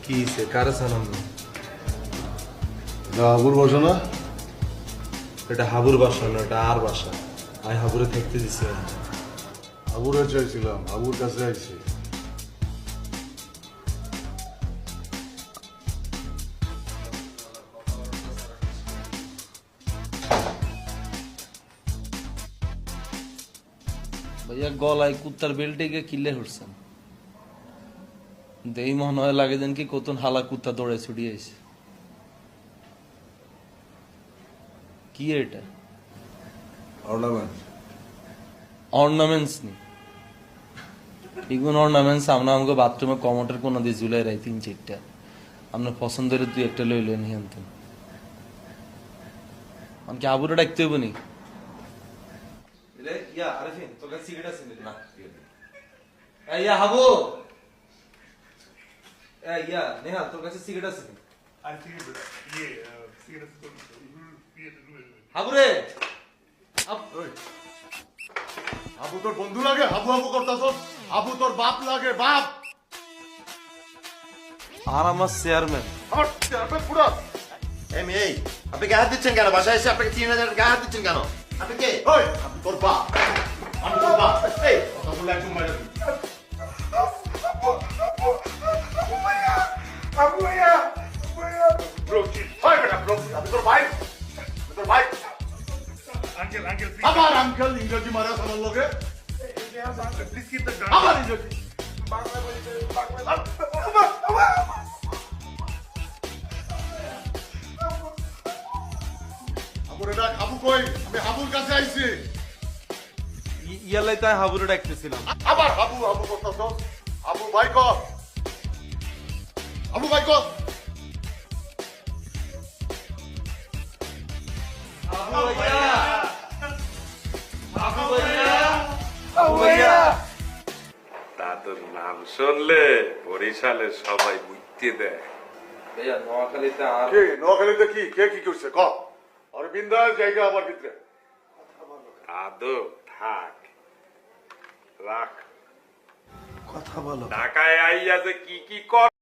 কি সে কারে সালাম না? হাবুর বাসা না? এটা হাবুর বাসা না, এটা আর বাসা। আমি হাবুরে থাকতে দিছি না। হাবুরে চাইছিলাম, হাবুর কাছে আইছি। ভাইয়া গলায় কুত্তার বেল্টে গিয়ে কিল্লে উঠছেন, দেই মনে হয় লাগে যেন কি কতন হালা কুত্তা দৌড়ে ছুটিয়ে আইছে। কি এটা? অর্নামেন্ট। অর্নামেন্টস নি এগুলো অর্নামেন্টস আমরা আমাকে বাথরুমে কমোটের কোনা দিয়ে ঝুলাই রাই 3-4টা। আপনার পছন্দের 2-1টা লইলেন হিয়ান্তেন। আমাকে আবুরে ডাকতে হইব নি? ইয়া আরিফিন তোর কাছে সিগারেট আছে না? এই ইয়া হাবু, এই ইয়া নেহা তোর কাছে সিগারেট আছে? হাবু রে, হাবু তোর বন্ধু লাগে? হাবু হাবু করতাছ? হাবু তোর বাপ লাগে, বাপ। আর আমার চেয়ারম্যান। আমার চেয়ারম্যান পুরা। এই আপনি গায়ে হাত দিচ্ছেন কেন? বাসায় এসে আপনাকে 3000 গায়ে হাত দিচ্ছেন কেন? আপনি কে? ওই আমি তোর বাপ, আমি তোর বাপ। এই কথা বলে একদম মাইরা দিবি। ওই বেটা, আমি তোর ভাই, আমি তোর ভাই। আবার আঙ্কেল ইংরেজি মারা আমার লগে, আবার ইংরেজি। হাবুরে ডাক, হাবু কই? আমি হাবুর কাছে আইছি। ইয়ালাই তাই হাবুরে ডাকতেছিলাম। আবার হাবু হাবু করতাছ? হাবু ভাই কর, হাবু ভাই কর। দাদুর নাম শুনলে বরিশালে সবাই বুঝতে দেয়। ভাইয়া নোয়াখালীতে আর কে নোয়াখালীতে কি কে কি করছে ক? আর বিন্দাস জায়গা আমার ভিতরে। দাদু থাক, রাখ। কথা বলো। ঢাকায় আইয়া যে কি কি কর